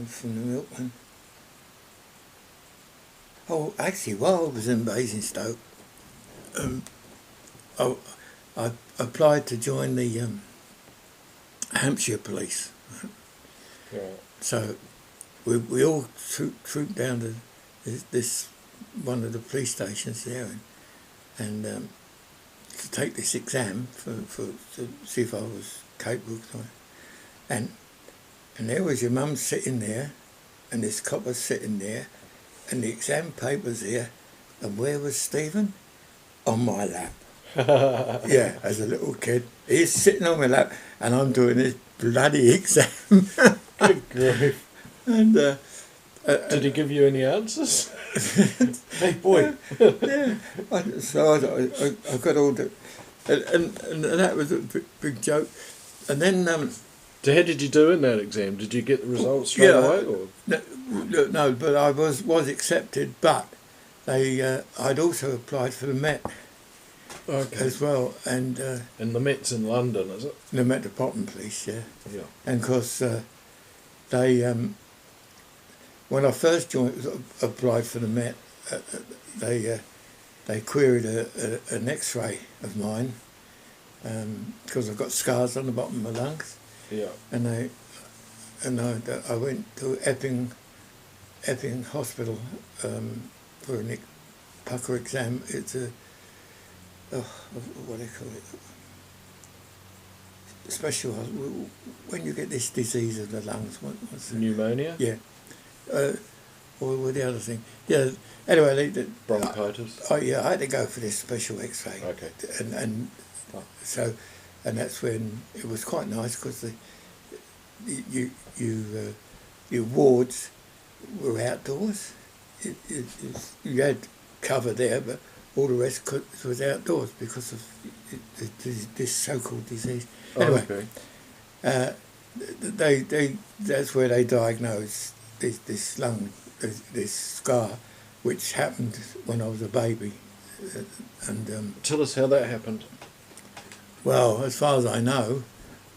from the milkman. Oh, actually, while I was in Basingstoke, I applied to join the Hampshire Police. Right. So we all trooped down to this one of the police stations there, and to take this exam to see if I was capable. And there was your mum sitting there, and this cop was sitting there, and the exam papers there, and where was Stephen? On my lap. Yeah, as a little kid. He's sitting on my lap, and I'm doing this bloody exam. Good grief. And did he give you any answers? Hey boy. Yeah. So I got all the, and that was a big joke. And then So how did you do in that exam? Did you get the results straight away? Or? No, but I was accepted. But I'd also applied for the Met as well, and the Met's in London, is it? The Metropolitan Police, yeah. Yeah. And of course, they when I first applied for the Met, they queried an X-ray of mine because I've got scars on the bottom of my lungs. Yeah. And I went to Epping Hospital for a pucker exam. It's what do they call it? Special, when you get this disease of the lungs, what's it? Pneumonia? Yeah. Or the other thing. Yeah. Anyway, Bronchitis? I had to go for this special X-ray. Okay. And that's when it was quite nice because your wards were outdoors. You had cover there, but all the rest was outdoors because of this so-called disease. Anyway, okay. That's where they diagnosed this lung, this scar, which happened when I was a baby. And tell us how that happened. Well, as far as I know,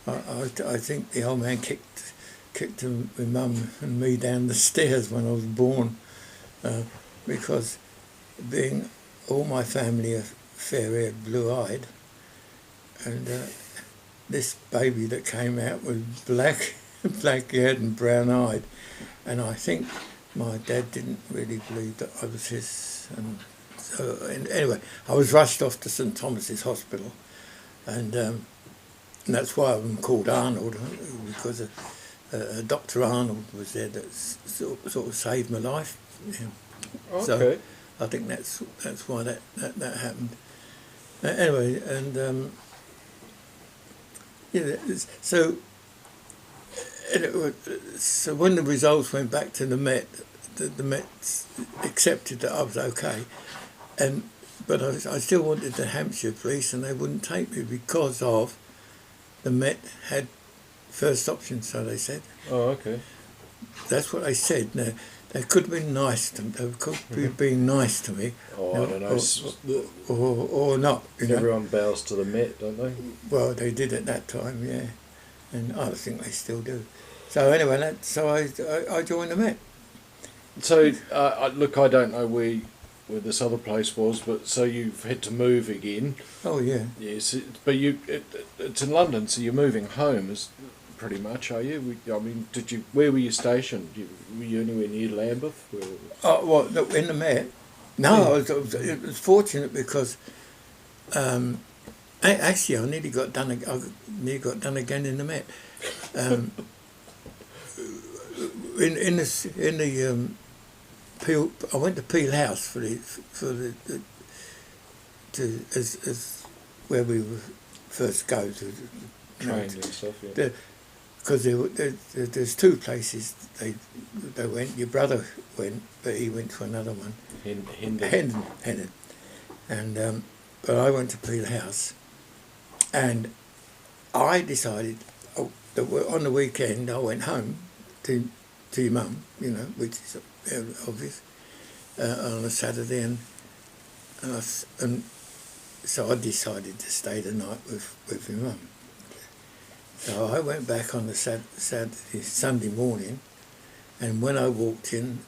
I think the old man kicked my mum and me down the stairs when I was born, because being all my family are fair-haired, blue-eyed, and this baby that came out was black-haired and brown-eyed, and I think my dad didn't really believe that I was his. And so, anyway, I was rushed off to St Thomas's Hospital, and that's why I'm called Arnold, because Dr Arnold was there that sort of saved my life. Yeah. Okay. So I think that's why that happened. Anyway, and so when the results went back to the Met, the Met accepted that I was okay, but I still wanted the Hampshire Police, and they wouldn't take me because of the Met had first option, so they said. Oh, okay. That's what they said. Now, they could have been nice to me. They could be being nice to me. Oh, I don't know. Or not. Everyone bows to the Met, don't they? Well, they did at that time, yeah. And I think they still do. So anyway, I joined the Met. So, look, I don't know where this other place was, but so you've had to move again. Oh, yeah. Yes, but it's in London, so you're moving home, pretty much, are you? I mean, where were you stationed? Were you anywhere near Lambeth? Oh, well, no, in the Met? No, yeah. It was fortunate because actually I nearly got done again in the Met. In the Peel, I went to Peel House as where we would first go to train and stuff. Yeah. Because there's two places they went. Your brother went, but he went to another one. Hendon. And but I went to Peel House, and I decided that on the weekend I went home to your mum, which is obvious, on a Saturday, and so I decided to stay the night with your mum. So I went back on the Sunday morning, And when I walked into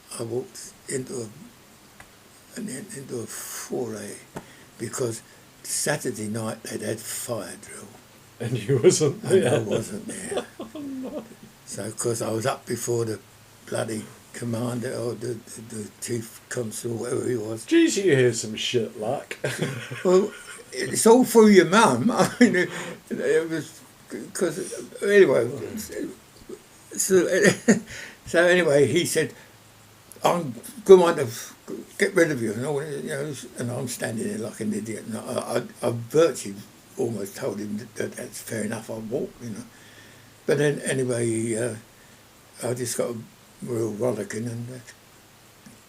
a foray, because Saturday night they'd had fire drill. And you wasn't there. And I wasn't there. So, because I was up before the bloody commander or the chief constable, whatever he was. Geez, you hear some shit luck. Well, it's all through your mum. I mean, it was because anyway. So anyway, he said, "I'm going to get rid of you," and all, you know. And I'm standing there like an idiot. And I virtually almost told him that that's fair enough. I'll walk, you know. But then anyway, I just got a real rollicking, and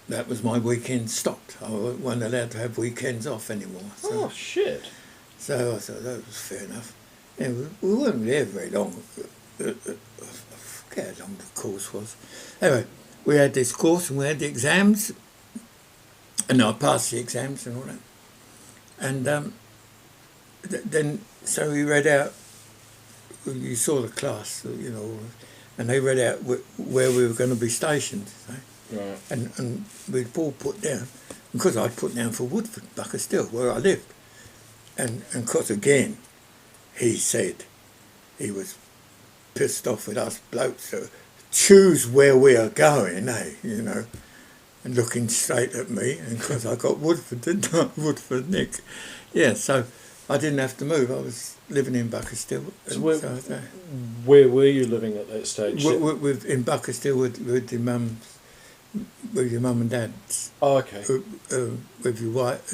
that was my weekend stopped. I wasn't allowed to have weekends off anymore. So. Oh, shit. So I thought that was fair enough. Yeah, we weren't there very long. I forget how long the course was. Anyway, we had this course and we had the exams, and I passed the exams and all that. And then, so we read out, you saw the class, you know, and they read out where we were going to be stationed. So. Right. And we'd all put down, because I'd put down for Woodford, Buckerstill, where I lived. And of course, again, he said he was pissed off with us blokes to choose where we are going, you know, and looking straight at me, and because I got Woodford, didn't I? Woodford Nick. Yeah, so I didn't have to move. I was living in Buckerstill. So where were you living at that stage? In Buckerstill with your mum, with your mum and dad's. Oh, okay. With your wife,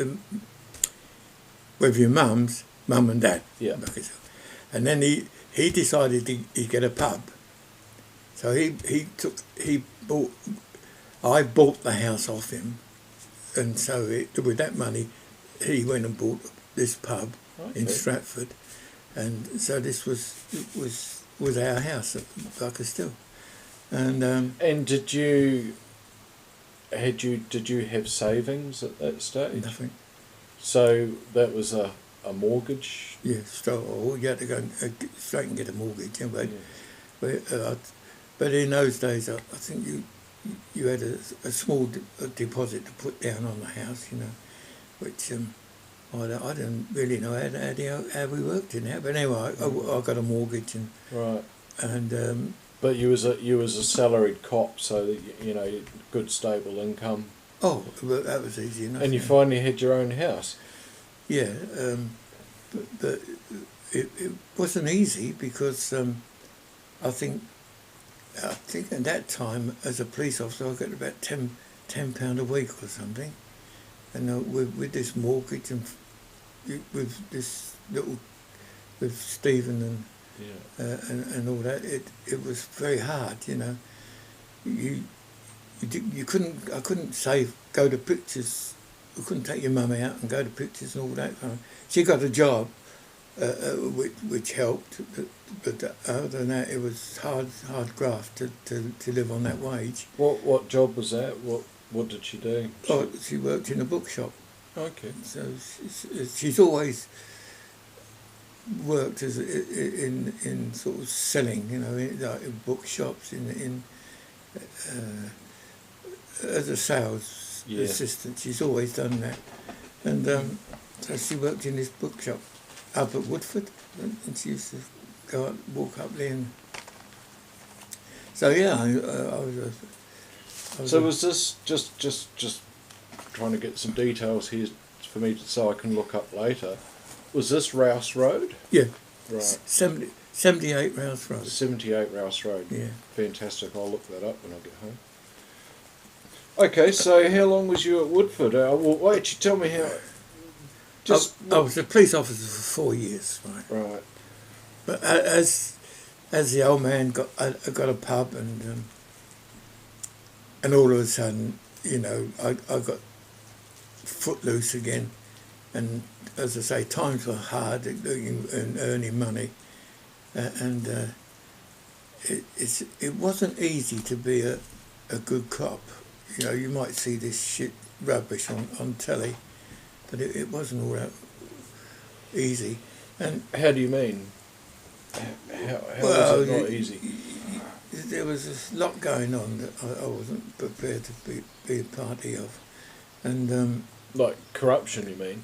with your mum and dad. Yeah. And then he decided he'd get a pub. So I bought the house off him, and so with that money, he went and bought this pub in Stratford, and so this was our house at Buckerstill. And did you have savings at that stage? Nothing. So that was a mortgage? Yeah, so you had to go straight and get a mortgage. But in those days, I think you had a small deposit to put down on the house, you know, which I didn't really know how we worked in that. But anyway, I got a mortgage and but you was a salaried cop, so you know, good stable income. Oh, well, that was easy enough. And you finally had your own house. Yeah, but it wasn't easy because I think at that time as a police officer I got about £10 a week or something, and with this mortgage and with this little with Stephen and all that, it was very hard, you know. You couldn't. I couldn't say go to pictures. I couldn't take your mum out and go to pictures and all that. She got a job, which helped, but other than that, it was hard graft to live on that wage. What job was that? What did she do? Oh, she worked in a bookshop. Okay. So she's always worked in sort of selling, you know, in bookshops as a sales assistant. She's always done that, and so she worked in this bookshop up at Woodford, and she used to go up, walk up there. And so yeah, So was this just trying to get some details here for me so I can look up later? Was this Rouse Road? Yeah. Right. 78 Rouse Road. 78 Rouse Road. Yeah. Fantastic. I'll look that up when I get home. Okay, so how long was you at Woodford? Why don't you tell me how... I was a police officer for 4 years, right? Right. But as the old man got a pub, and all of a sudden, you know, I got footloose again, and as I say, times were hard and earning money, and it wasn't easy to be a good cop. You know, you might see this shit rubbish on telly, but it wasn't all that easy. And how do you mean? How is it not easy? there was a lot going on that I wasn't prepared to be a party of, and Like corruption, you mean?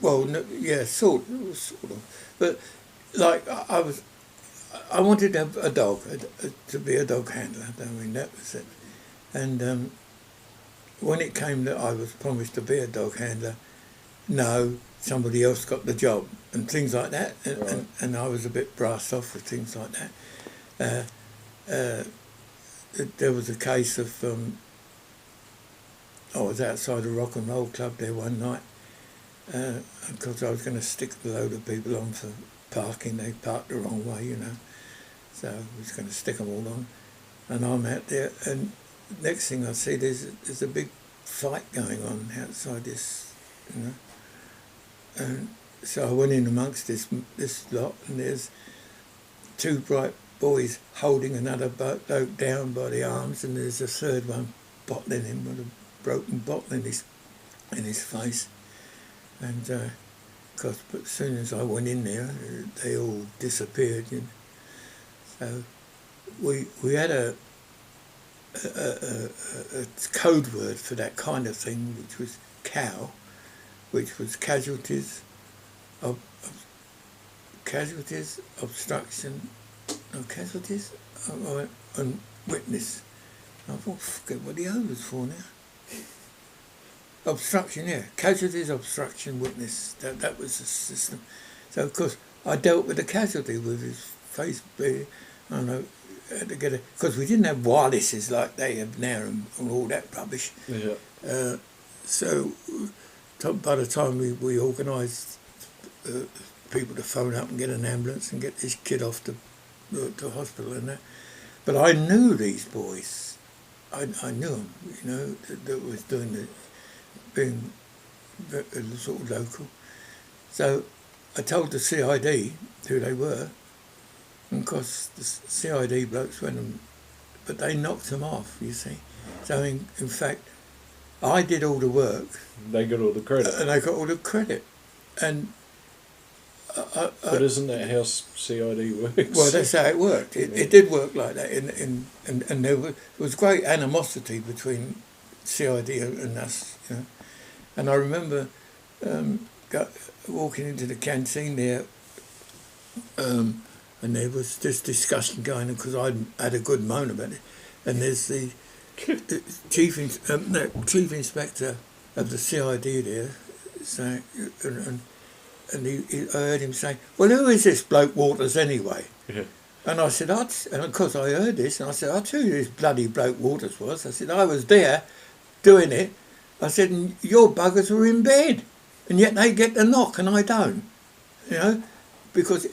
well, no, yeah, sort of, but like I wanted to have a dog, to be a dog handler. I mean, that was it, and when it came that I was promised to be a dog handler, no, somebody else got the job and things like that, and I was a bit brassed off with things like that. There was a case of I was outside a rock and roll club there one night because I was going to stick a load of people on for parking. They parked the wrong way, you know, so I was going to stick them all on, and I'm out there, and next thing I see there's a big fight going on outside this, you know, and so I went in amongst this lot, and there's two bright boys holding another bloke down by the arms, and there's a third one bottling him with a broken bottle in his face, and but as soon as I went in there, they all disappeared. You know. So we had a code word for that kind of thing, which was COW, which was casualties, obstruction, and witness. I thought, forget what the O was for now. Obstruction, yeah. Casualties, obstruction, witness. That was the system. So, of course, I dealt with the casualty with his face bleeding. I don't know, had to get it, because we didn't have wirelesses like they have now and all that rubbish. Yeah. So, by the time we organised people to phone up and get an ambulance and get this kid off to hospital and that. But I knew these boys. I knew them, you know, that was being sort of local. So I told the CID who they were, and of course the CID blokes went and, but they knocked them off, you see. So in fact, I did all the work. They got all the credit. And they got all the credit. And but isn't that how CID works? Well, that's how it worked. It did work like that, and there was great animosity between CID and us, you know. And I remember walking into the canteen there, and there was this discussion going on because I had a good moan about it. And there's the chief inspector of the CID there, saying, and I heard him say, "Well, who is this bloke Waters anyway?" Yeah. And I said, and of course I heard this, and I said, "I'll tell you who this bloody bloke Waters was." I said, "I was there doing it." I said, "And your buggers were in bed, and yet they get the knock and I don't." You know, because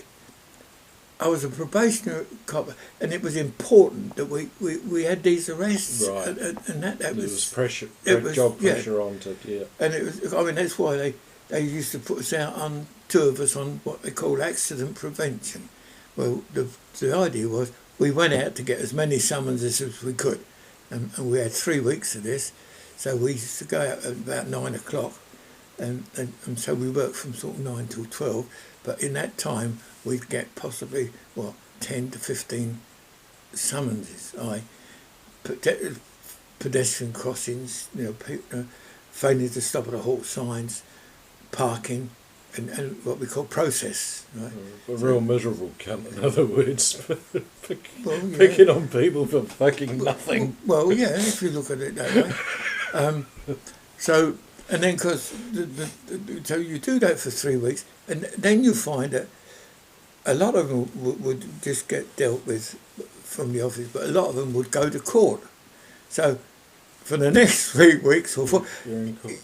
I was a probationary cop, and it was important that we had these arrests, right. and that was pressure, job pressure onto it, yeah. And it was, I mean, that's why they used to put us out on, two of us on what they call accident prevention. Well, the idea was we went out to get as many summonses as we could, and we had 3 weeks of this, so we used to go out at about 9 o'clock, and so we worked from sort of 9 till 12, but in that time we'd get possibly, 10 to 15 summonses, pedestrian crossings, failing to stop at a halt signs, parking, and what we call process, right? A real miserable cunt, in other words. Picking on people for fucking nothing. Well, yeah, if you look at it that way. So, and then because so you do that for 3 weeks, and then you find that a lot of them would just get dealt with from the office, but a lot of them would go to court. So for the next 3 weeks or 4,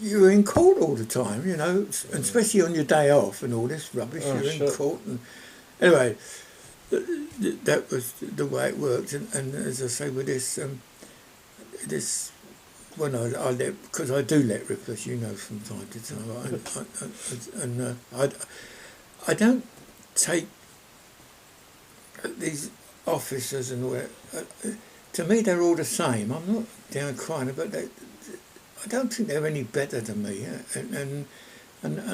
you're in court all the time, you know, and especially on your day off and all this rubbish, you're in court. And anyway, that was the way it worked. And as I say, with this, when I let, because I do let rip, as you know, from time to time, I don't take these officers and all that. To me, they're all the same. I'm not down crying, but I don't think they're any better than me, and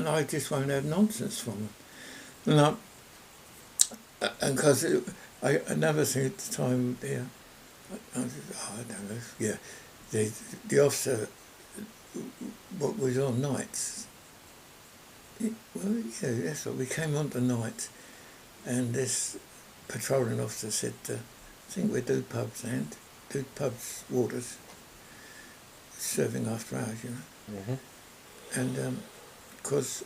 I just won't have nonsense from them. And because another thing at the time there, I said, oh, I don't know. Yeah, the officer what was on nights. Well, yeah, that's what we came on to nights, and this patrolling officer said, I think we do pubs waters, serving after hours, you know. Mm-hmm. And because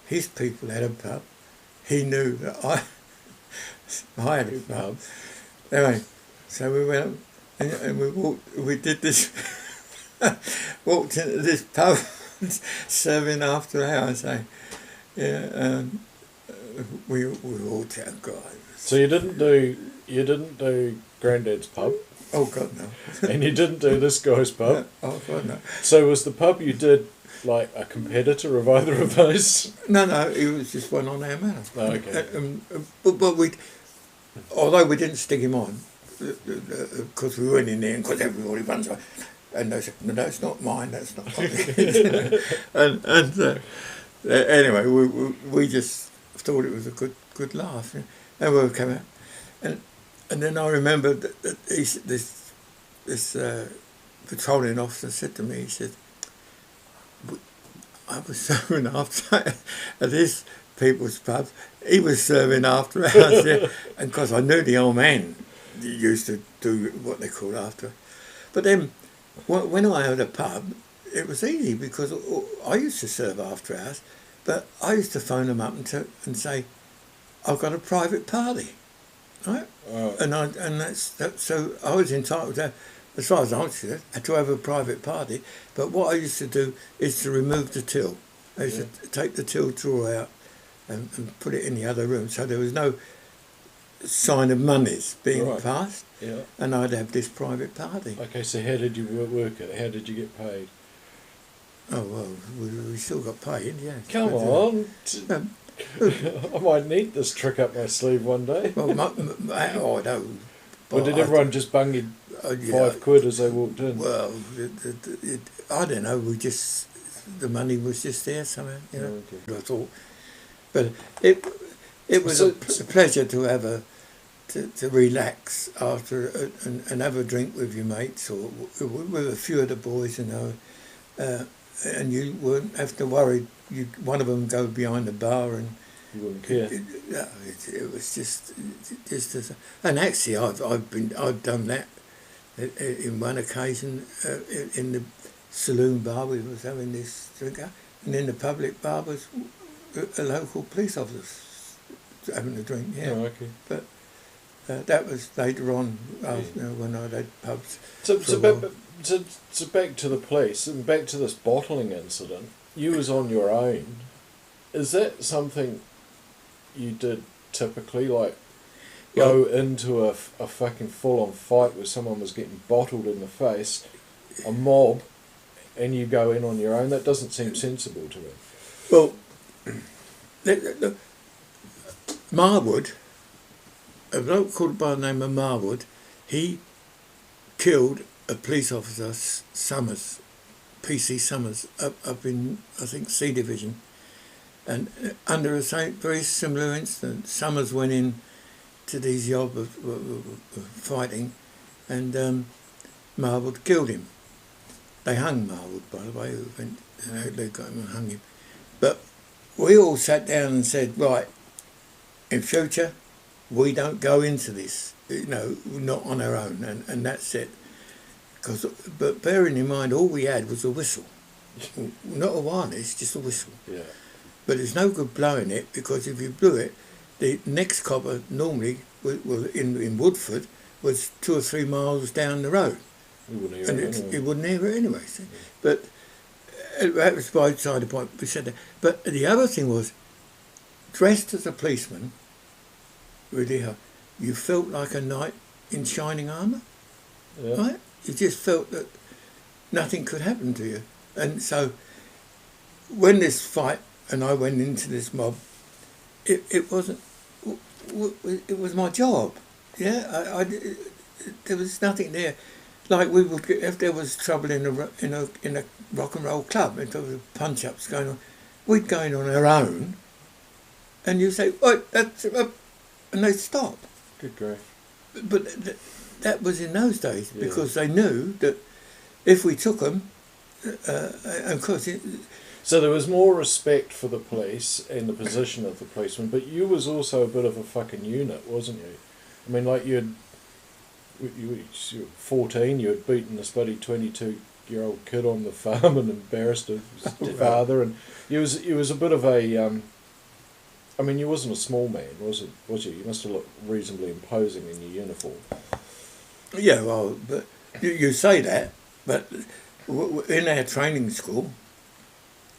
his people had a pub, he knew that I had a pub. Anyway, so we went up and we did this, walked into this pub serving after hours. So, yeah, we walked out, guys. So you didn't do Granddad's pub, Oh God, no. and you didn't do this guy's pub. Oh God, no. So was the pub you did like a competitor of either of those? No, it was just one on our manor. Oh, okay. But we, although we didn't stick him on, because we went in there and because everybody runs away, and they said, no, that's not mine, that's not mine. and anyway, we just thought it was a good laugh, and we came out, and then I remember that this patrolling officer said to me, he said, I was serving after at this people's pub. He was serving after hours, yeah, and because I knew the old man used to do what they call after. But then, when I had a pub, it was easy because I used to serve after hours, but I used to phone them up and say, I've got a private party, right? Oh. And so I was entitled to, as far as I'm concerned, to have a private party. But what I used to do is to remove the till. I used to take the till drawer out and put it in the other room, so there was no sign of monies being passed. Yeah. And I'd have this private party. Okay, so how did you work it? How did you get paid? Oh well, we still got paid, yeah. Come on. I might need this trick up my sleeve one day. Well, I don't. Or did everyone just bung you £5 as they walked in? Well, I don't know. The money was just there somehow. You know, Okay. I thought, but it was a pleasure to have to relax after and have a drink with your mates or with a few of the boys, you know, and you wouldn't have to worry. One of them go behind the bar and. You wouldn't care. It was just and actually I've done that in one occasion in the saloon bar. We was having this drink, and in the public bar was a local police officer having a drink. Yeah, Oh, okay. But that was later on when I had pubs. So back to the police and back to this bottling incident. You was on your own. Is that something you did typically, like go into a fucking full-on fight where someone was getting bottled in the face, a mob, and you go in on your own? That doesn't seem sensible to me. Well, look, Marwood, a bloke called by the name of Marwood, he killed a police officer, Summers, PC Summers, up in, I think, C Division. And under a very similar incident, Summers went in to these job of fighting, and Marwood killed him. They hung Marwood, by the way. They got him and hung him. But we all sat down and said, right, in future, we don't go into this, not on our own, and that's it. But bearing in mind, all we had was a whistle. Not a harness, just a whistle. Yeah. But it's no good blowing it, because if you blew it, the next copper normally, in Woodford, was 2 or 3 miles down the road. You wouldn't hear And it anyway. you wouldn't hear it anyway. See? But that was by side the point. We said that. But the other thing was, dressed as a policeman, really, you felt like a knight in shining armour, right? You just felt that nothing could happen to you. And so, when this fight, and I went into this mob, it wasn't, it was my job, yeah? There was nothing there. Like we would get, if there was trouble in a rock and roll club, if there was punch-ups going on, we'd go in on our own, and you say, "Oh, that's up," and they'd stop. Good grief. But that was in those days, Yeah. because they knew that if we took them, and of course, So there was more respect for the police and the position of the policeman, but you was also a bit of a fucking unit, wasn't you? I mean, like you were 14, you had beaten this bloody 22-year-old kid on the farm and embarrassed his father, and you was a bit of a. I mean, you wasn't a small man, was you? You must have looked reasonably imposing in your uniform. yeah, well, but you say that, but in our training school,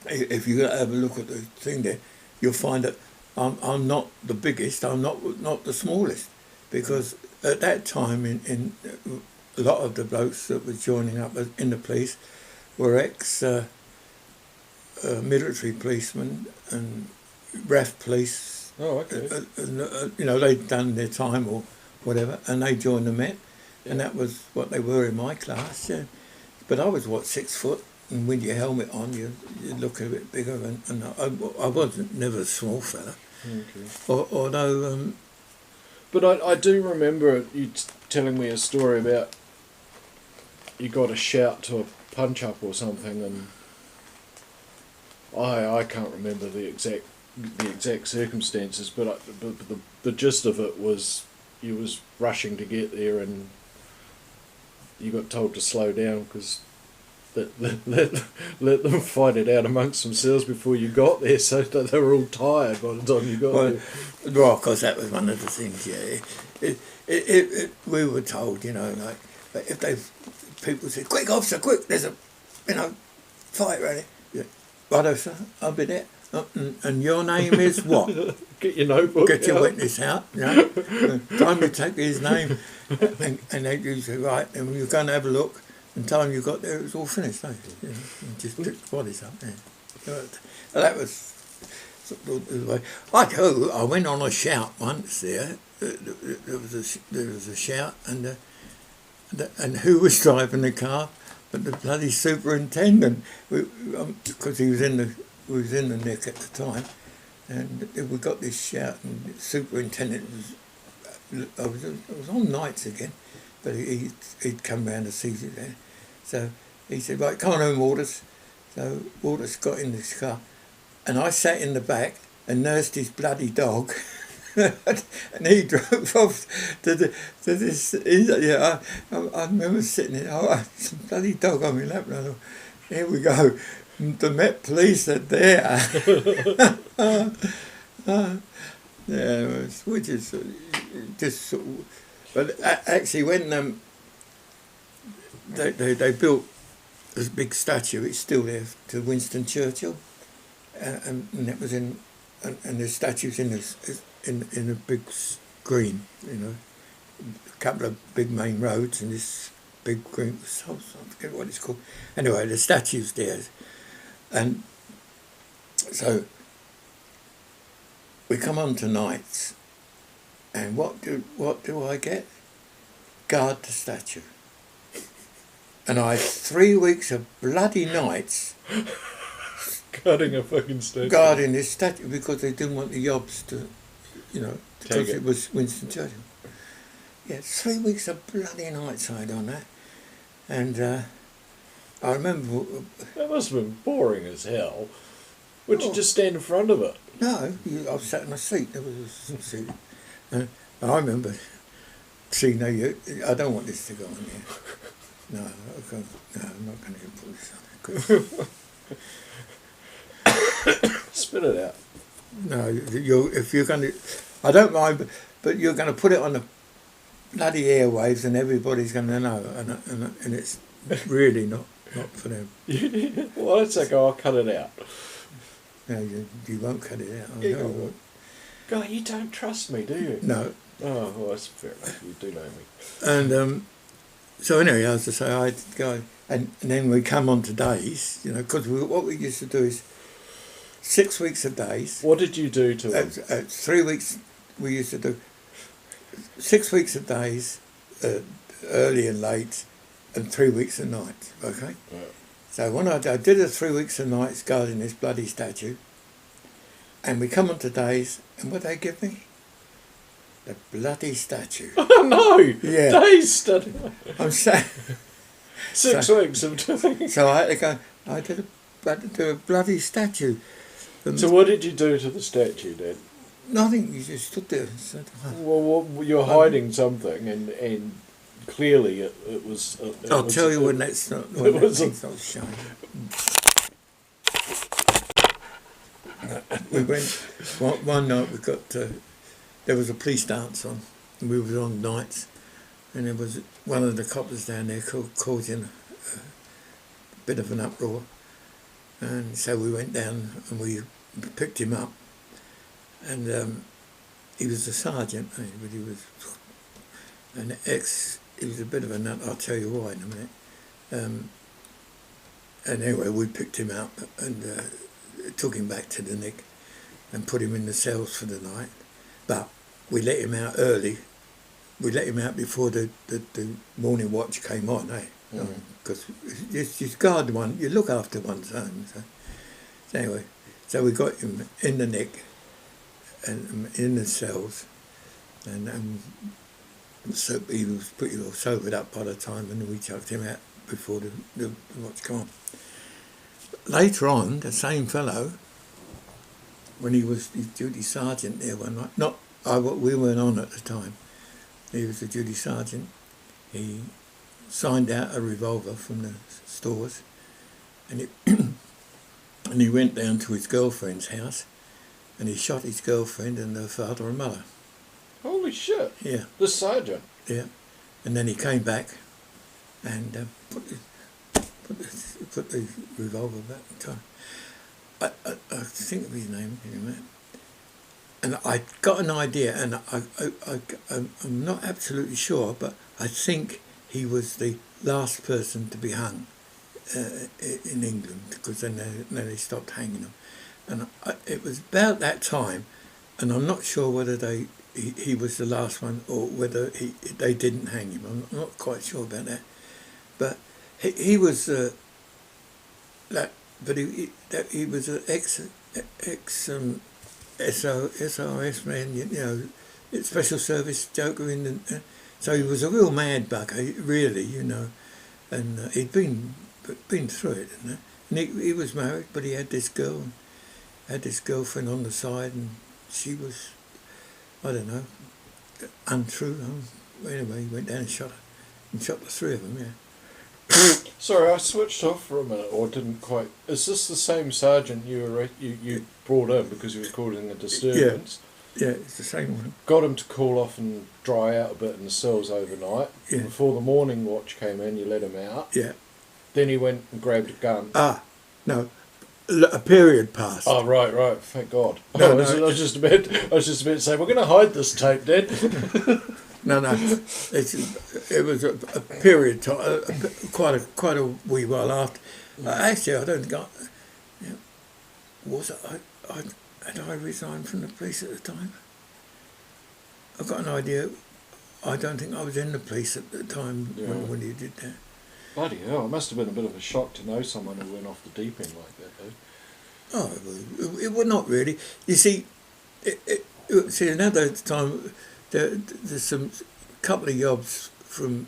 if you have a look at the thing there, you'll find that I'm not the biggest, I'm not the smallest, because at that time in a lot of the blokes that were joining up in the police were ex military policemen and RAF police. Oh, okay. You know, they'd done their time or whatever, and they joined the Met, Yeah. and that was what they were in my class. Yeah. But I was 6 foot, and with your helmet on, you look a bit bigger, and I wasn't never a small fella. Okay. Although. But I do remember you telling me a story about you got a shout to a punch up or something, and I can't remember the exact circumstances, but the gist of it was you was rushing to get there, and you got told to slow down because let them fight it out amongst themselves before you got there, so that they were all tired by the time you got there. Well, of course, that was one of the things. Yeah, we were told, you know, like if people said, "Quick, officer, quick! There's a, fight ready." Yeah. Righto, sir. I'll be there. And your name is what? Get your notebook. Get your out. witness out. You know? Time you take his name, and they do say, right, and you're going to have a look. And time you got there, it was all finished. Eh? You know, and just picked the bodies up. Yeah. But that was sort of the way. I went on a shout once there. There was a shout, and who was driving the car? But the bloody superintendent, because he was in the nick at the time, and we got this shout, and the superintendent I was on nights again, but he'd come round to see you there. So he said, right, come on home, Waters. So Waters got in this car, and I sat in the back and nursed his bloody dog. And he drove off to this. Yeah, I remember sitting there. Oh, some bloody dog on my lap. And I thought, here we go. The Met Police are there. Yeah, which is just sort of, but actually when they built this big statue, it's still there, to Winston Churchill, and it was in, and the statue's in this. In a big green, you know, a couple of big main roads and this big green, I forget what it's called. Anyway, the statue's there. And so we come on to nights, and what do I get? Guard the statue. And I had 3 weeks of bloody nights Guarding a fucking statue. guarding this statue, because they didn't want the yobs to, you know, because Take it. it was Winston Churchill. Yeah, 3 weeks of bloody nights I had on that. And I remember... That must have been boring as hell. Would you Oh. just stand in front of it? No, I was sat in a seat. There was a seat. I remember seeing, I don't want this to go on here. No, I'm not going to put this on. Spit it out. No, if you're going to... I don't mind, but you're going to put it on the bloody airwaves and everybody's going to know. And it's really not for them. Well, let's say, I'll cut it out. No, you won't cut it out. I Yeah, know I you will. won't. God, you don't trust me, do you? No. Oh, well, that's fair enough. You do know me. And so anyway, as I say, I'd go, and then we come on to days, you know, because what we used to do is 6 weeks of days. What did you do to them? 3 weeks, we used to do 6 weeks of days, early and late, and 3 weeks of nights, okay? Yeah. So when I did the 3 weeks of nights guarding this bloody statue, and we come on to days, and what they give me? The bloody statue. Oh no! Yeah. Days study. I'm saying. 6 weeks of doing. So I had to go. I had to do a bloody statue. And So what did you do to the statue then? nothing. You just stood there and said, Well, you're hiding something, and clearly it was. I'll tell you when that's not. When that thing's not showing. We went one night. We got there was a police dance on, and we were on nights, and there was one of the coppers down there causing a bit of an uproar, and so we went down and we picked him up, and he was a sergeant, but he was an ex. He was a bit of a nut. I'll tell you why in a minute. And anyway, we picked him up and took him back to the Nick and put him in the cells for the night. But we let him out early. We let him out before the morning watch came on, because you guard one, you look after one's own. So anyway, so we got him in the Nick and in the cells, and so he was pretty well sobered up by the time, and we chucked him out before the watch came on. Later on, the same fellow, when he was his duty sergeant there one night, we weren't on at the time, he was a duty sergeant, he signed out a revolver from the stores, and he went down to his girlfriend's house, and he shot his girlfriend and her father and mother. Holy shit! Yeah. The sergeant. Yeah, and then he came back and put the revolver back in time. I think of his name anyway, and I got an idea, and I'm not absolutely sure, but I think he was the last person to be hung in England, because then they stopped hanging them, and it was about that time, and I'm not sure whether he was the last one or whether they didn't hang him. I'm not quite sure about that, but he was he was an ex SRS man, you know, special service joker so he was a real mad bugger, really, you know, and he'd been through it, you know? And he was married, but he had this girlfriend on the side, and she was, I don't know, untrue. Anyway, he went down and shot her, and shot the three of them, yeah. Sorry, I switched off for a minute, or didn't quite. Is this the same sergeant you brought in because he was causing a disturbance? Yeah, it's the same one. Got him to cool off and dry out a bit in the cells overnight. Yeah. Before the morning watch came in, you let him out. Yeah. Then he went and grabbed a gun. No, a period passed. Oh, right, thank God. No, I was just about to say, we're going to hide this tape, Dad. No, it was a period time, quite a wee while after. Actually, I don't think had I resigned from the police at the time? I've got an idea. I don't think I was in the police at the time when he did that. Bloody hell, it must have been a bit of a shock to know someone who went off the deep end like that, though. Oh, it was not really. You see, another time, there's some couple of jobs from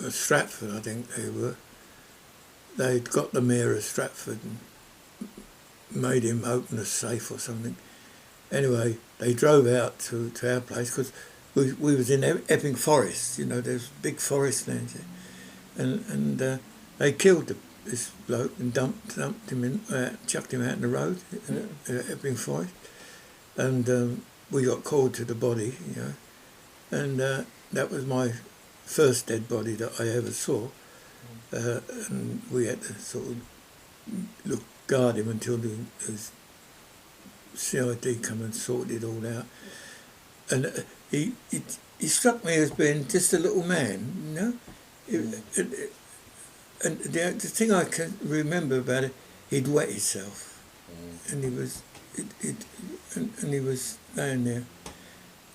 Stratford, I think they were. They'd got the mayor of Stratford and made him open a safe or something. Anyway, they drove out to our place because we was in Epping Forest, you know, there's big forest lands there. And they killed this bloke and dumped him in, chucked him out in the road in Epping Forest. And we got called to the body, you know, and that was my first dead body that I ever saw. And we had to sort of guard him until the CID come and sorted it all out. And he struck me as being just a little man, you know. And the thing I can remember about it, he'd wet himself, and he was and he was laying there.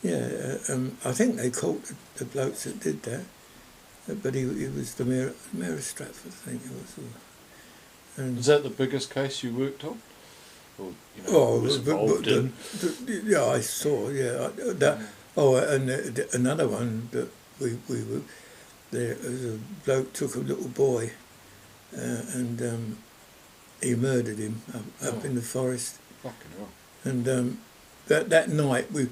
Yeah, I think they caught the blokes that did that, but he was the mayor of Stratford, I think it was. And is that the biggest case you worked on? or Oh, was but involved in. yeah, I saw. Yeah, that. Oh, and another one that we were there was a bloke took a little boy, and he murdered him up in the forest. Fucking hell. And that night we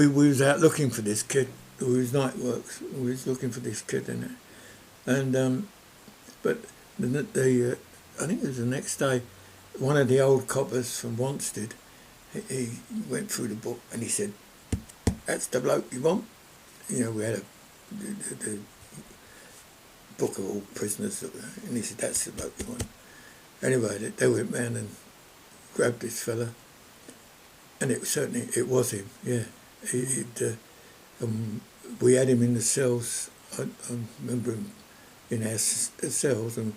was out looking for this kid. We was night works. We was looking for this kid in it, and but the I think it was the next day. One of the old coppers from Wanstead, he went through the book and he said, "That's the bloke you want." You know, we had the book of all prisoners, and he said, "That's the bloke you want." Anyway, they went round and grabbed this fella, and it was him. Yeah, we had him in the cells. I remember him in our cells, and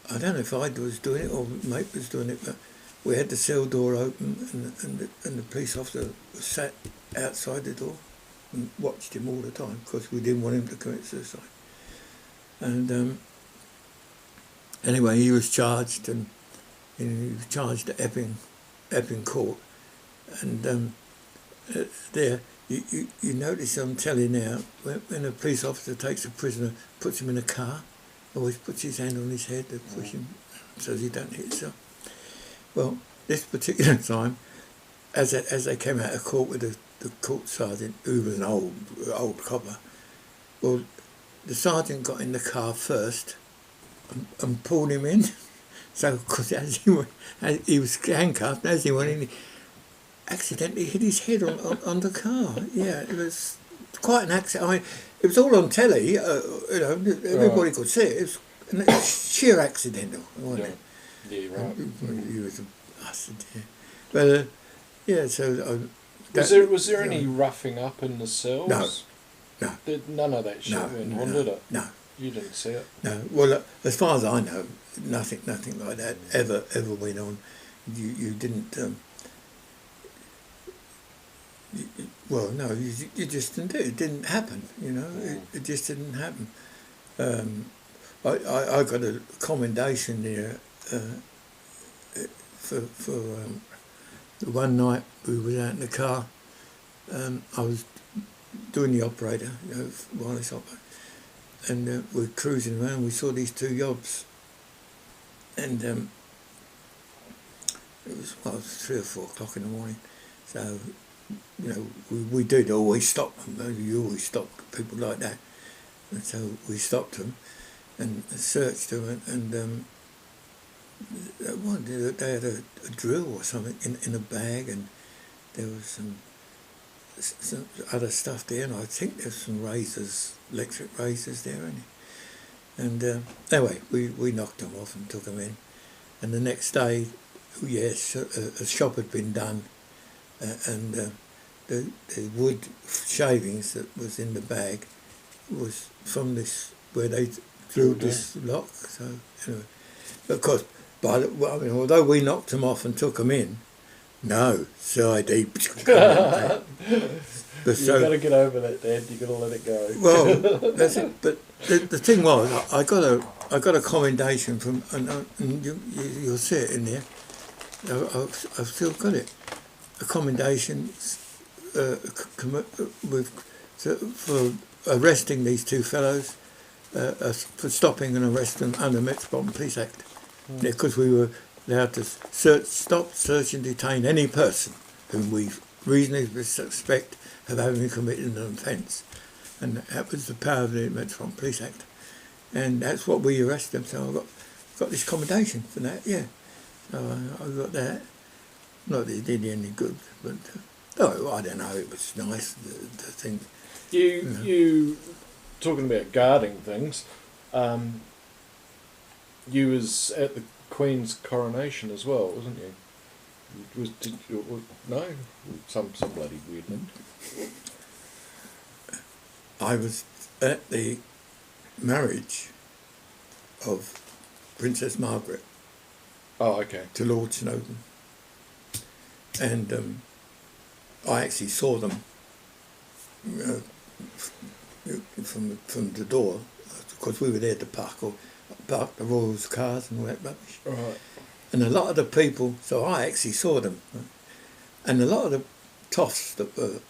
I don't know if I was doing it or mate was doing it, but we had the cell door open, and the police officer sat outside the door and watched him all the time because we didn't want him to commit suicide. And anyway, he was charged, and he was charged at Epping Court, and there you notice on telly now when a police officer takes a prisoner, puts him in a car, always puts his hand on his head to push him so he don't hit himself. Well, this particular time, as they came out of court with the court sergeant, who was an old copper, well, the sergeant got in the car first and pulled him in. So, because as he was handcuffed, as he went in, he accidentally hit his head on the car. Yeah, it was quite an accident. I mean, it was all on telly. Everybody could see it. It was sheer accidental, wasn't it? Yeah, right. He was a bastard. Yeah, but yeah. So was there any roughing up in the cells? No. None of that shit went on, did it? No. You didn't see it? No. Well, as far as I know, nothing like that ever went on. You didn't. Well, no, you just didn't do it. It didn't happen. You know, it just didn't happen. I got a commendation there for the one night we was out in the car. I was doing the operator, wireless operator, and we're cruising around. We saw these two yobs, and it was 3 or 4 o'clock in the morning. So, we did always stop them. You always stop people like that, and so we stopped them and searched them, and they had a drill or something in a bag, and there was some other stuff there, and I think there's some razors, electric razors there, and anyway, we knocked them off and took them in, and the next day, yes, a shop had been done, and the wood shavings that was in the bag was from this where they drilled this lock. So anyway, of course, although we knocked them off and took them in, no, CID. You've got to get over that, Dad. You've got to let it go. Well, that's it. But the thing was, I got a commendation from, and you'll see it in there. I've still got it. A commendation for arresting these two fellows, for stopping and arresting them under Metropolitan Police Act, because we were allowed to stop, search and detain any person whom we reasonably suspect of having committed an offence, and that was the power of the Metropolitan Police Act, and that's what we arrested them. So I got this commendation for that. Yeah, so I got that. Not that it did any good, but I don't know. It was nice. The thing. You talking about guarding things. You was at the Queen's coronation as well, wasn't you? No, some bloody weird one. I was at the marriage of Princess Margaret. Oh, okay. To Lord Snowdon, and I actually saw them from the door, because we were there to park the Royals' cars and all that rubbish. Right. And a lot of the people, so I actually saw them, right? And a lot of the toffs that were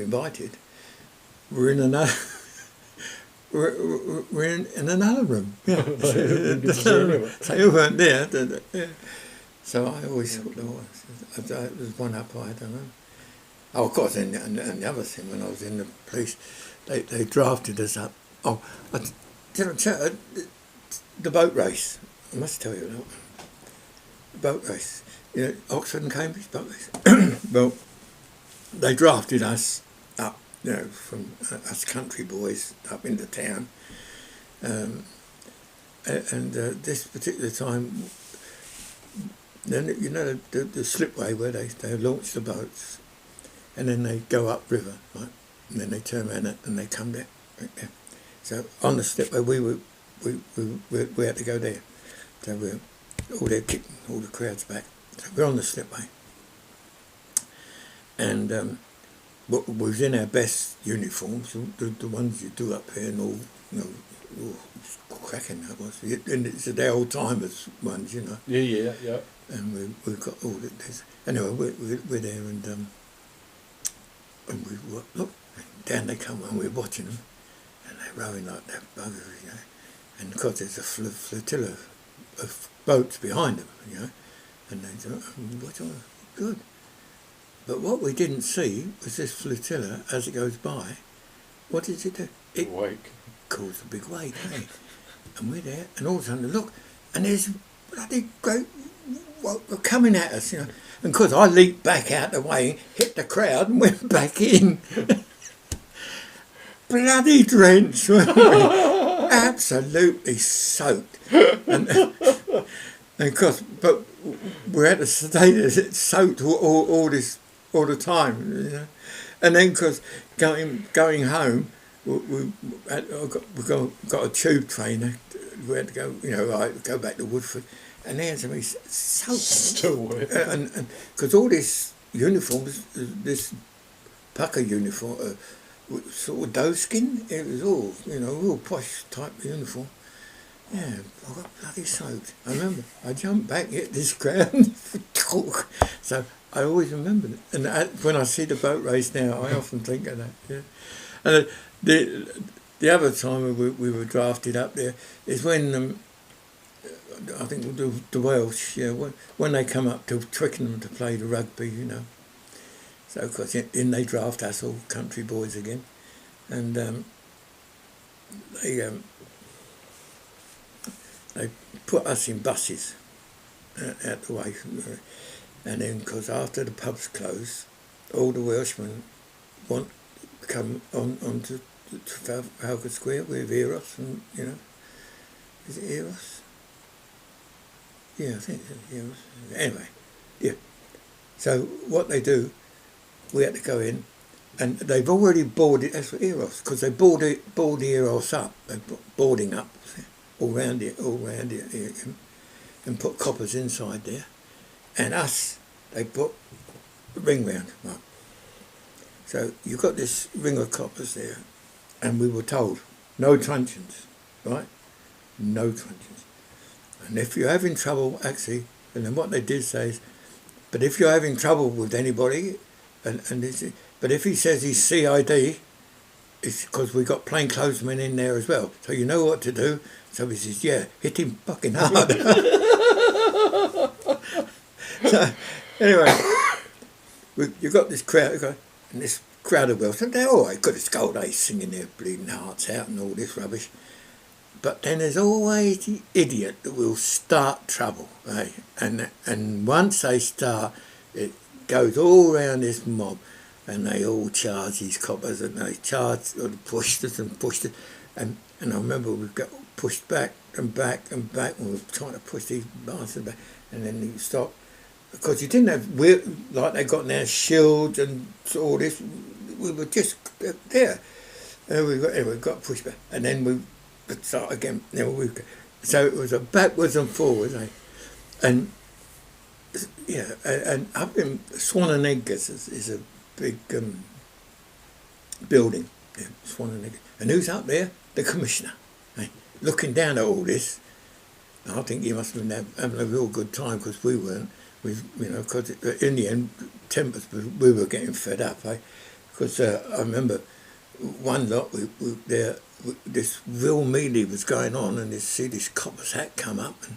invited, were in another we're in another room. Yeah. So you weren't there. Yeah. So I always thought there was one up, I don't know. Oh, of course, and the other thing, when I was in the police, they drafted us up. Oh, did I tell the boat race? I must tell you that. The boat race. You know, Oxford and Cambridge boat race. Well, they drafted us up, you know, from us country boys up into town. And this particular time, then you know the slipway where they launch the boats, and then they go up river, right? And then they turn around and they come there. Right there. So on the slipway we had to go there. So we're they're kicking all the crowds back. So we're on the slipway, and we was in our best uniforms, the ones you do up here, and all, you know, cracking that was. And it's the old timers ones, you know. Yeah. And we've got all this. Anyway, we're there, and we look, down they come, and we're watching them, and they're rowing like that buggers, you know. And of course, there's a flotilla of boats behind them, you know. And they thought, what's all good? But what we didn't see was this flotilla, as it goes by, what does it do? It wake. Caused a big wake, eh? And we're there, and all of a sudden, look, and there's bloody great, what were coming at us, you know. And of course, I leaped back out the way, hit the crowd, and went back in. Bloody drenched, weren't we? Absolutely soaked. And of course, but we had to stay there, it's soaked all the time, you know. And then, because going home, we got a tube train. We had to go, you know, go back to Woodford, and there's me soaked. Still wet. And because all this uniforms, this pucker uniform, sort of doeskin, it was all, you know, real posh type of uniform. Yeah, I got bloody soaked. I remember, I jumped back, hit this ground, so I always remember it. And when I see the boat race now, I often think of that. Yeah. And the other time we were drafted up there is when I think the Welsh, yeah, when they come up to Twickenham to play the rugby, you know. So of course, in they draft us all country boys again, and they put us in buses out the way, and then because after the pubs close, all the Welshmen want to come on to Trafalgar Square with Eros, and you know, is it Eros? Yeah, I think it's Eros. Anyway, yeah. So what they do, we had to go in, and they've already boarded. That's what Eros, because they board the Eros up. They put boarding up all round it, and put coppers inside there. And us, they put a ring round. Right. So you got this ring of coppers there, and we were told no truncheons, right? No truncheons. And if you're having trouble, actually, and then what they did say is, but if you're having trouble with anybody, but if he says he's CID, it's because we got plainclothesmen in there as well. So you know what to do. So he says, yeah, hit him fucking hard. So anyway, you got this crowd, and this crowd of Welsh, and they're all right, got a skull, they singing their bleeding hearts out and all this rubbish. But then there's always the idiot that will start trouble, right? And once they start, it goes all round this mob, and they all charge these coppers, and they charged or pushed us, and I remember we got pushed back and back and back, and we were trying to push these bastards back, and then you stop, because you didn't have like they got now shields and all this. We were just there, and we got pushed back, and then we start again. So it was a backwards and forwards, and yeah, and up in Swan and Egg is a big building, yeah, Swan and Egg. And who's up there? The commissioner, looking down at all this. I think he must have been having a real good time because we weren't. Because in the end, tempers, we were getting fed up, Because I remember one lot, this real melee was going on, and this copper's hat come up, and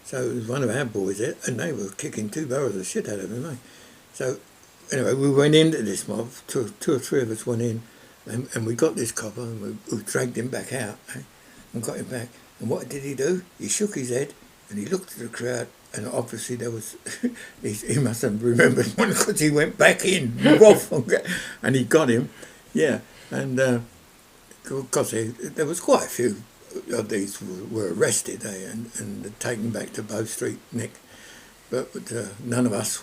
so it was one of our boys there, and they were kicking 2 barrels of shit out of him, So anyway, we went into this mob, two or three of us went in, and we got this copper, and we dragged him back out, and got him back. And what did he do? He shook his head, and he looked at the crowd, and obviously there was, he must have remembered one because he went back in, and he got him, and because there was quite a few of these were arrested, and taken back to Bow Street, Nick. But none of us,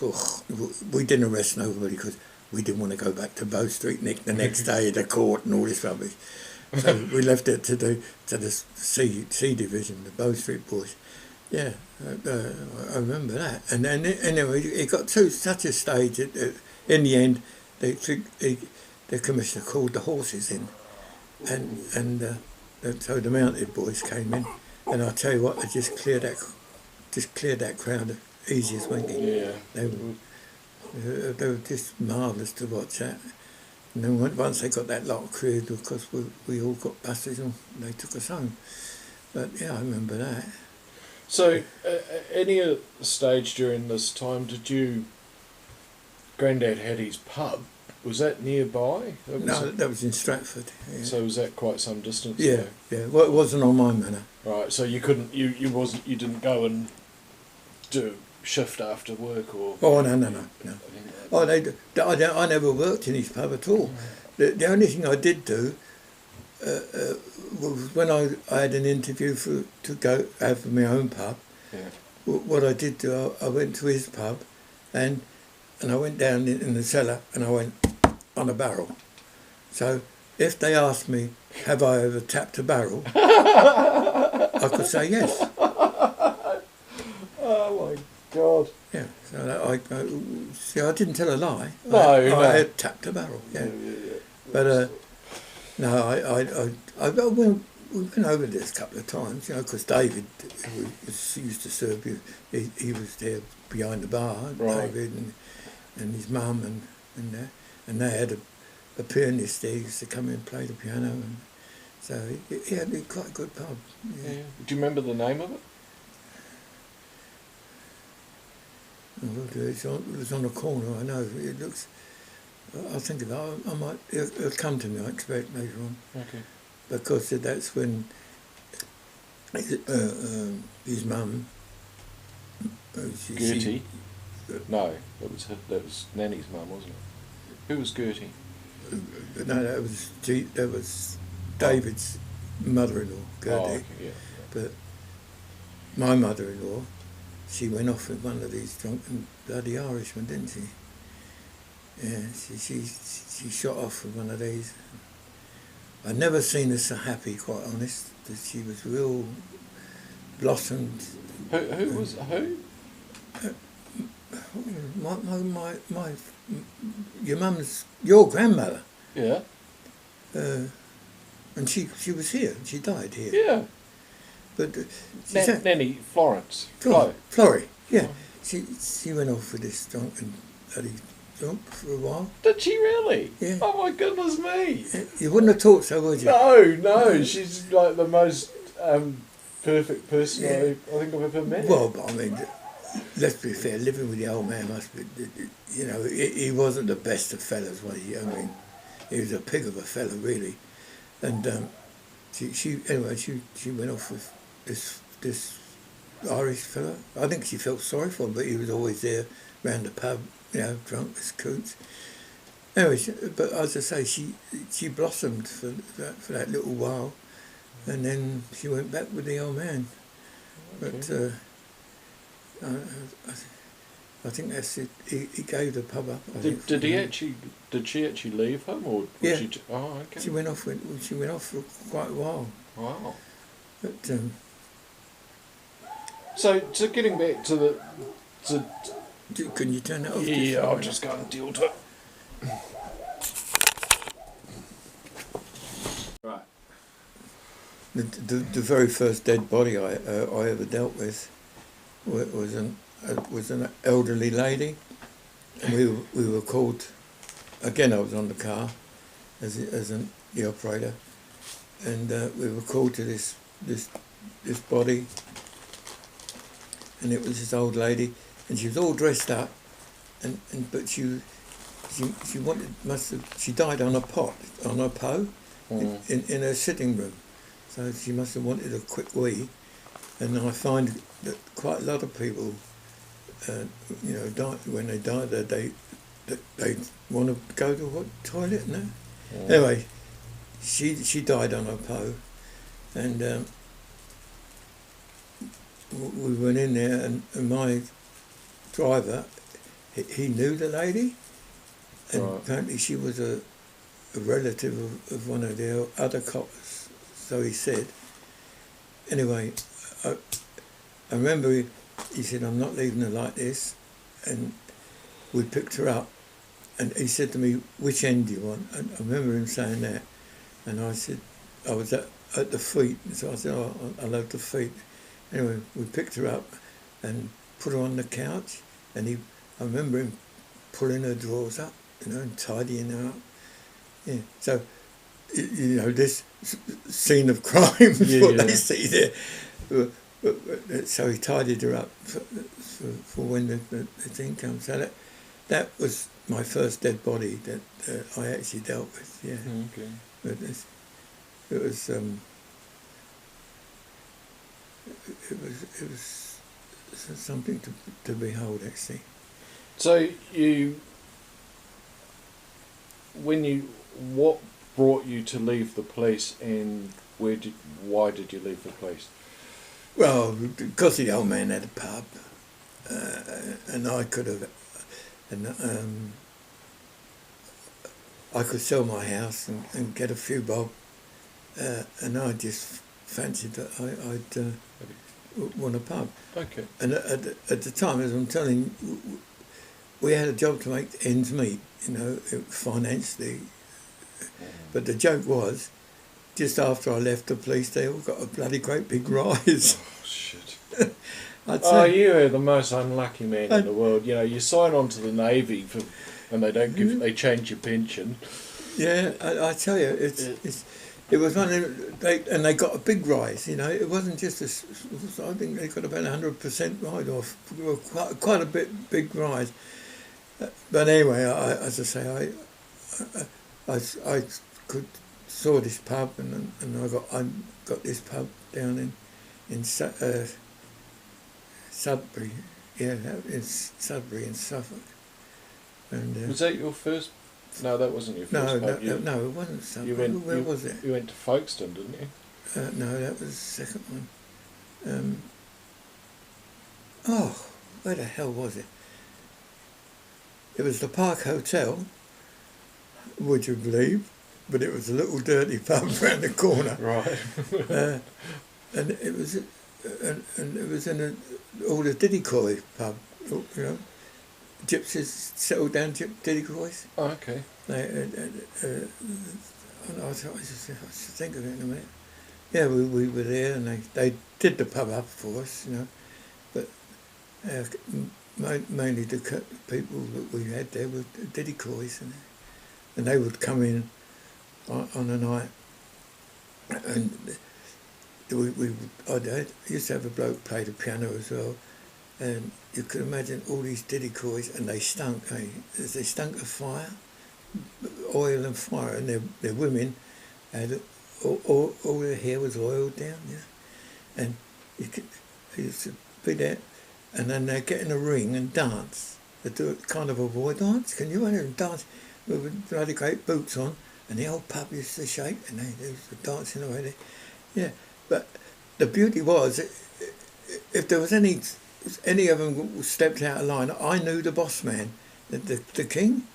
we didn't arrest nobody because we didn't want to go back to Bow Street, Nick, the next day to court and all this rubbish. So we left it to the C division, the Bow Street boys. Yeah, I remember that. And then anyway, it got to such a stage that in the end, the commissioner called the horses in, and so the mounted boys came in, and I tell you what, they just cleared that crowd easy as winking. Yeah. They were just marvellous to watch that. And then once they got that lot cleared, of course we all got buses and they took us home. But yeah, I remember that. So, any stage during this time, Grandad had his pub, was that nearby? That was in Stratford. Yeah. So was that quite some distance Yeah, away? yeah. Well, it wasn't on my manor. Right, so you didn't go and do shift after work or... Oh, no. Oh, I never worked in his pub at all. The only thing I did do was when I had an interview to go have my own pub. Yeah. What I did do, I went to his pub, and I went down in the cellar and I went on a barrel. So if they asked me, have I ever tapped a barrel, I could say yes. Oh my God. Yeah, so I didn't tell a lie. No, I had tapped a barrel. Yeah, but no, we went over this a couple of times, because David, who used to serve you, he was there behind the bar, right. David and his mum and they had a pianist there who used to come in and play the piano, and so he had quite a good pub. Yeah. Yeah. Do you remember the name of it? It was on the corner, I know. It looks... I'll think of it. I might... It'll come to me, I expect, later on. Okay. Because that's when his mum... Gertie? No, that was Nanny's mum, wasn't it? Who was Gertie? No, that was David's mother-in-law, Gertie. Oh, okay, yeah. But my mother-in-law... She went off with one of these drunken bloody Irishmen, didn't she? Yeah, she shot off with one of these. I'd never seen her so happy, quite honest. That she was real blossomed. Who was who? Your grandmother. Yeah. And she was here. She died here. Yeah. But Nanny Florence. Florrie, yeah. She went off with this drunken bloody drunk for a while. Did she really? Yeah. Oh my goodness me! You wouldn't have thought so, would you? No. She's like the most perfect person I think I've ever met. Well, but I mean, let's be fair. Living with the old man must be, he wasn't the best of fellas, was he? I mean, he was a pig of a fella, really. And she went off with this Irish fella. I think she felt sorry for him, but he was always there round the pub, drunk as coots. Anyway, but as I say, she blossomed for that little while, and then she went back with the old man. Okay. But I think that's it. He gave the pub up. Did she actually leave him, or yeah? Oh, okay. She went off for quite a while. Wow. But so getting back to the can you turn that off? Yeah, I'll just go and deal to it. Right. The very first dead body I ever dealt with was an elderly lady, and we were called. Again, I was on the car as the operator, and we were called to this body, and it was this old lady, and she was all dressed up, but she she died on a pot, on a in her sitting room, so she must have wanted a quick wee, and I find that quite a lot of people, when they die, they want to go to what toilet, no? Anyway, she died on a and we went in there, and my driver, he knew the lady, and apparently she was a relative of one of the other coppers, so he said. Anyway, I remember he said, "I'm not leaving her like this," and we picked her up, and he said to me, "Which end do you want?" And I remember him saying that, and I said, I was at the feet, and so I said, "Oh, I love the feet." Anyway, we picked her up and put her on the couch, and I remember him pulling her drawers up, and tidying her up. Yeah, so, this scene of crime is what they see there. So he tidied her up for when the thing comes. So that was my first dead body that I actually dealt with. Yeah. Okay. But it was something to behold, actually. So what brought you to leave the police, and why did you leave the police? Well, because the old man had a pub, and I could have, and I could sell my house and get a few bob, and I just fancied that I'd want a pub. Okay. And at the time, as I'm telling you, we had a job to make ends meet, financially. But the joke was, just after I left the police, they all got a bloody great big rise. Oh, shit. You are the most unlucky man in the world. You sign on to the Navy and they don't they change your pension. Yeah, I tell you, it was one of and they got a big rise. It wasn't just I think they got about 100% rise off, quite a big rise. But anyway, as I say, I saw this pub, and I got this pub down in Sudbury, in Sudbury in Suffolk. And was that your first? No, that wasn't your first pub. No, it wasn't Sudbury. Where was it? You went to Folkestone, didn't you? No, that was the second one. Where the hell was it? It was the Park Hotel, would you believe? But it was a little dirty pub round the corner. Right. And it was in all the Diddycoy pub, gypsies settled down Diddycoys. Oh, okay. I should think of it in a minute. Yeah, we were there, and they did the pub up for us, but mainly the people that we had there were Diddycoys, and they would come in on a night, and I used to have a bloke play the piano as well, and you could imagine all these Diddycoys, and they stunk, they stunk of fire, oil and fire, and their women had all their hair was oiled down, and you used to be there, and then they'd get in a ring and dance. They'd do it kind of a boy dance. Can you imagine dance with bloody great boots on, and the old pub used to shake, and they used to dancing away there. Yeah, but the beauty was, if there was any of them stepped out of line, I knew the boss man, the king,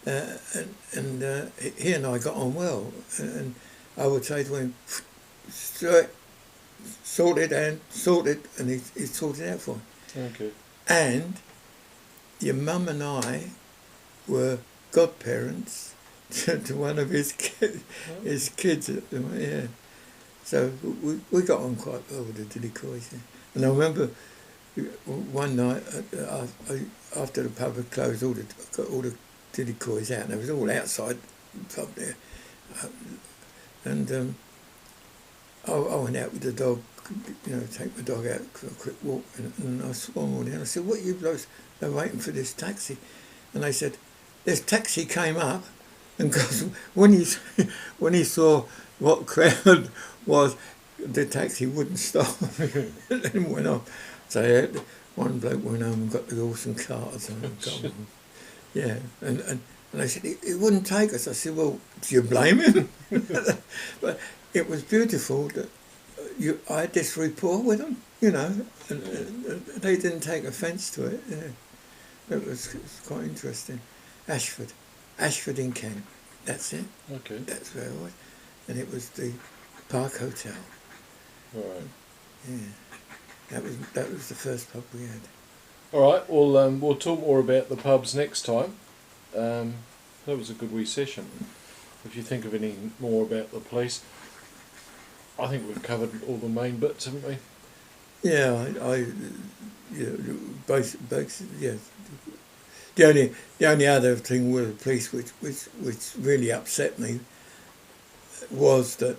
and he and I got on well, and I would say to him, sorted, and he sorted it out for me. Okay. And your mum and I were godparents to one of his kids. Yeah. So we got on quite well with the Dillicoys. Yeah. And I remember one night after the pub had closed, got all the Dillicoys out, and it was all outside the pub there. And I went out with the dog, take my dog out for a quick walk, and I saw them all there. And I said, "What are you blokes? They're waiting for this taxi." And they said, "This taxi came up," and because when he saw what crowd was, the taxi wouldn't stop and went off. So one bloke went home and got the horse and cart or something. Yeah, and they said, it wouldn't take us. I said, well, do you blame him? But it was beautiful that I had this rapport with them, and they didn't take offence to it. Yeah. It was quite interesting. Ashford in Kent, that's it. Okay. That's where it was. And it was the Park Hotel. All right. Yeah, that was the first pub we had. All right. Well, we'll talk more about the pubs next time. That was a good wee session. If you think of any more about the place, I think we've covered all the main bits, haven't we? Yeah, both, yeah. The only other thing with the police which really upset me was that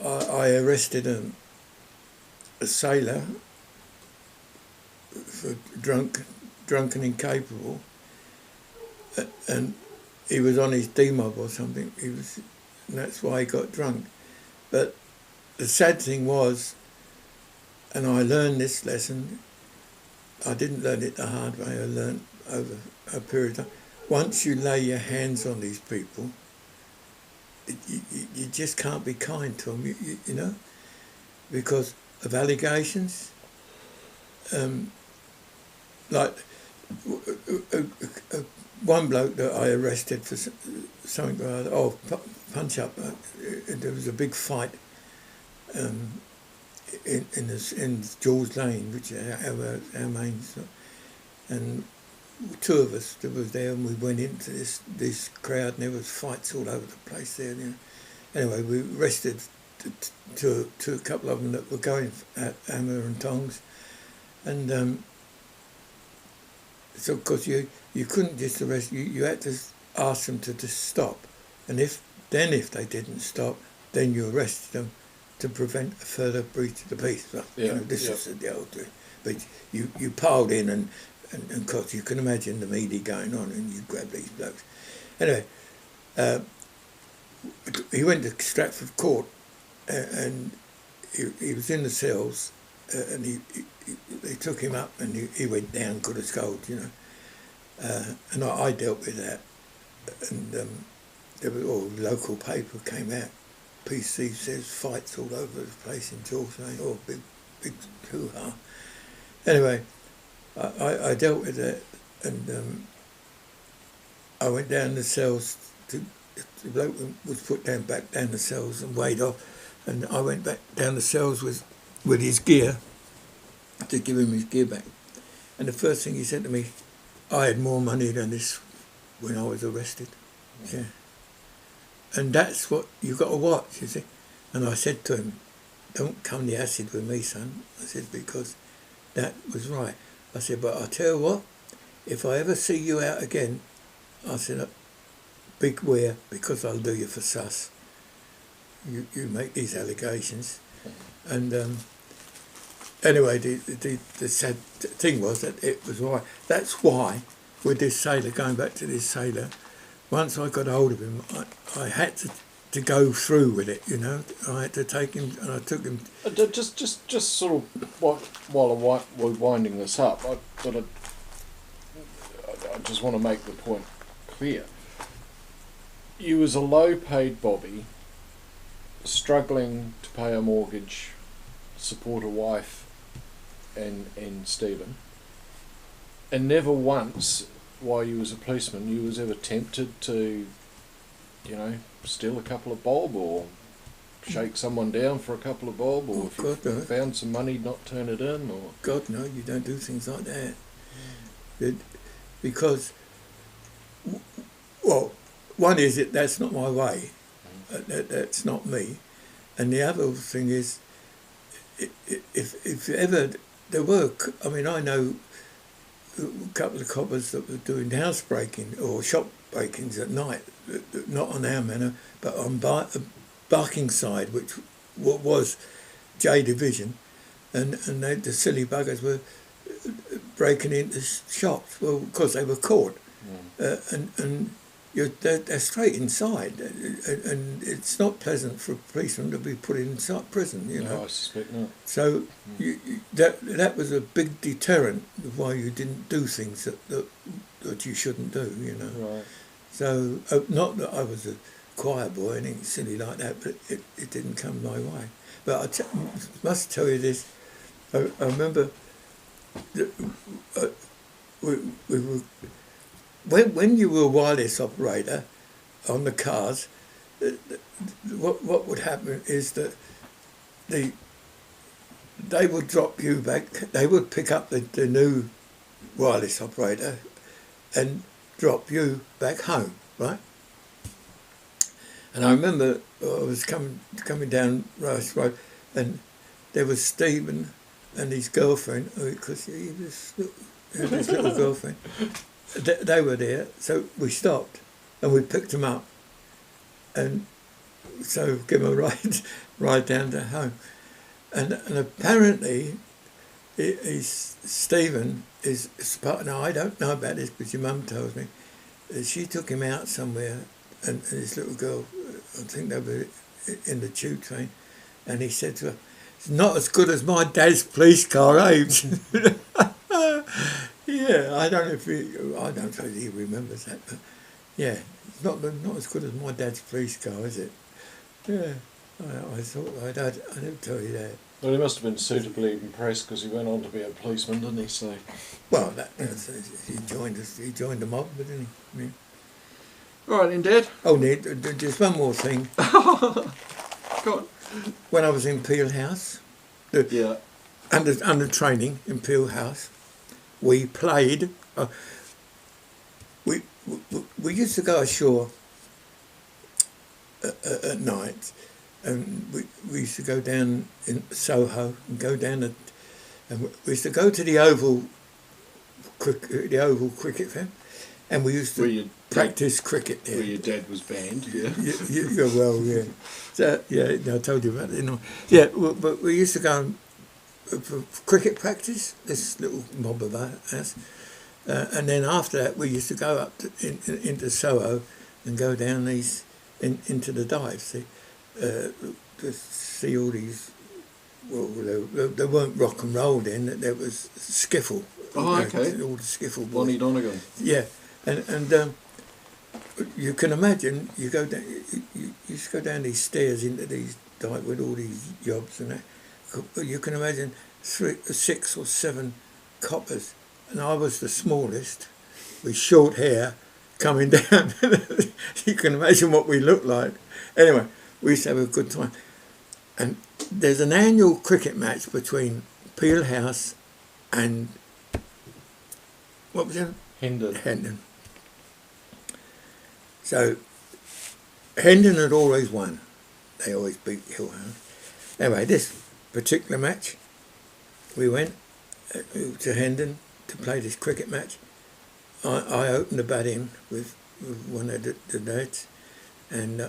I arrested a sailor for drunk and incapable, and he was on his D-mob or something. And that's why he got drunk. But the sad thing was, and I learned this lesson, I didn't learn it the hard way, I learned over a period of time. Once you lay your hands on these people, you just can't be kind to them, because of allegations. Like one bloke that I arrested for something or other, punch up. There was a big fight in George Lane, which is our main, and two of us that was there, and we went into this crowd, and there was fights all over the place there. Anyway, we arrested to a couple of them that were going at hammer and tongs, and so of course you couldn't just arrest, you had to ask them to just stop, and if they didn't stop, then you arrested them to prevent a further breach of the peace. But, this is the old thing. But you piled in, and of course you can imagine the media going on, and you grab these blokes. Anyway, he went to Stratford Court, and he was in the cells, and they took him up, and he went down good as gold, and I dealt with that, and there was local paper came out. PC says fights all over the place in George Lane, big hoo-ha. Anyway, I dealt with that, and I went down the cells. The bloke was put back down the cells and weighed off, and I went back down the cells with his gear to give him his gear back. And the first thing he said to me, I had more money than this when I was arrested. Yeah. And that's what you got to watch, you see. And I said to him, don't come the acid with me, son. I said, because that was right. I said, but I'll tell you what, if I ever see you out again, I said, beware, because I'll do you for sus. You make these allegations. And anyway, the sad thing was that it was right. That's why, with this sailor, going back to this sailor, once I got hold of him, I had to go through with it, I had to take him, and I took him. Just sort of while we're winding this up, I just want to make the point clear. You was a low-paid bobby, struggling to pay a mortgage, support a wife, and Stephen, and never once, while you was a policeman, you was ever tempted to, steal a couple of bob or shake someone down for a couple of bob, or if you found some money, not turn it in, or... God, no, you don't do things like that. Because, well, one is that's not my way. That's not me. And the other thing is, if ever there were, I mean, I know a couple of coppers that were doing housebreaking or shop breakings at night, not on our manor, but on Barking side, which was J Division, and the silly buggers were breaking into shops. Well, because they were caught, and they're straight inside, and it's not pleasant for a policeman to be put inside prison. You know. No, I suspect not. So that was a big deterrent of why you didn't do things that you shouldn't do. You know. Right. So not that I was a choir boy or anything silly like that, but it didn't come my way. But must tell you this. I remember we were. When you were a wireless operator on the cars, what would happen is that they would drop you back. They would pick up the new wireless operator and drop you back home, right? And I remember I was coming down Rice Road, and there was Stephen and his girlfriend, because he was his little girlfriend. They were there, so we stopped and we picked them up, and so give them a ride down to home, and apparently, Stephen is now I don't know about this, but your mum tells me she took him out somewhere, and his little girl, I think they were in the tube train, and he said to her, "It's not as good as my dad's police car, Abe's." Yeah, I don't suppose he remembers that, but yeah, it's not as good as my dad's police car, is it? Yeah, I thought I didn't tell you that. Well, he must have been suitably impressed because he went on to be a policeman, didn't he? So. Well, he joined us. He joined the mob, didn't he? I mean, All right, then, Dad. oh, Ned, just one more thing. Go on. When I was in Peel House, under training in Peel House, we played. We used to go ashore at night, and we used to go down in Soho and go down and we used to go to the Oval cricket field, and we used to practice cricket there. Where your dad was banned, yeah. Well, yeah. So, yeah, I told you about it. You know. Yeah, well, but we used to go for cricket practice, this little mob of us. And then after that, we used to go up into Soho and go down these into the dives. To see all these. Well, they weren't rock and roll then. There was skiffle. Oh, okay. All the skiffle boys. Bonnie Donegan. Yeah, and you can imagine you go down. You used to go down these stairs into these dives with all these jobs and that. You can imagine 6 or 7 coppers, and I was the smallest, with short hair coming down. You can imagine what we looked like. Anyway, we used to have a good time. And there's an annual cricket match between Peel House and what was it? Hendon. So Hendon had always won. They always beat Hill House. Anyway, this particular match, we went to Hendon to play this cricket match. I opened the bat in with one of the dads, and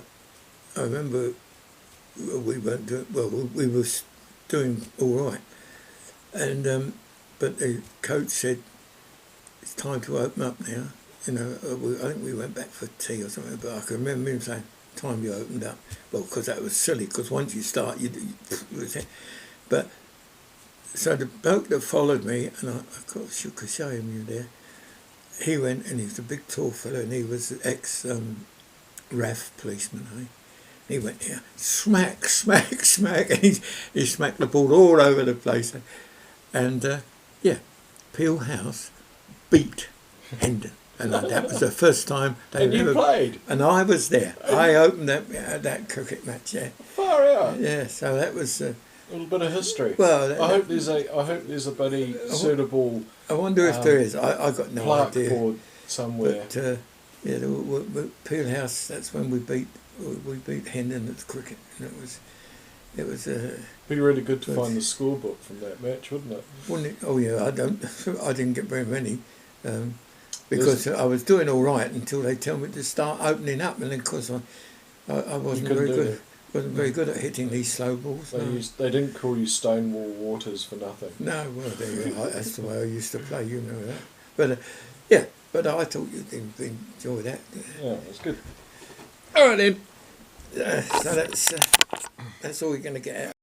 I remember we weren't doing well. We were doing all right, and but the coach said it's time to open up now. You know, I think we went back for tea or something, but I can remember him saying, "Time you opened up." Well, because that was silly. Because once you start, but so the bloke that followed me, and I could show him you there. He went, and he was a big tall fellow, and he was an ex-RAF policeman. He went here, smack, smack, smack, and he smacked the ball all over the place. And Peel House beat Hendon. And that was the first time they ever played. And I was there. I opened that cricket match. Yeah. Far out. Yeah. So that was a little bit of history. Well, I hope there's a bloody suitable. I wonder if there is. I got no idea. Board somewhere. But Peel House. That's when we beat Hendon at cricket, and it was. It was Be really good to Good. find the scorebook from that match, wouldn't it? wouldn't it? Oh yeah, I don't. I didn't get very many. Because I was doing all right until they tell me to start opening up, and then of course I wasn't couldn't very do good. that. Wasn't very good at hitting these slow balls. They didn't call you Stonewall Waters for nothing. No, well, there you are. That's the way I used to play. You know that. But yeah, but I thought you'd enjoy that. Yeah, it was good. All right then. So that's all you're going to get out.